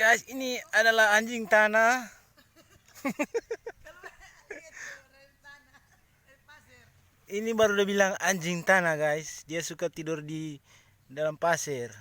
Guys, ini adalah anjing tanah. Ini baru udah bilang anjing tanah, guys. Dia suka tidur di dalam pasir.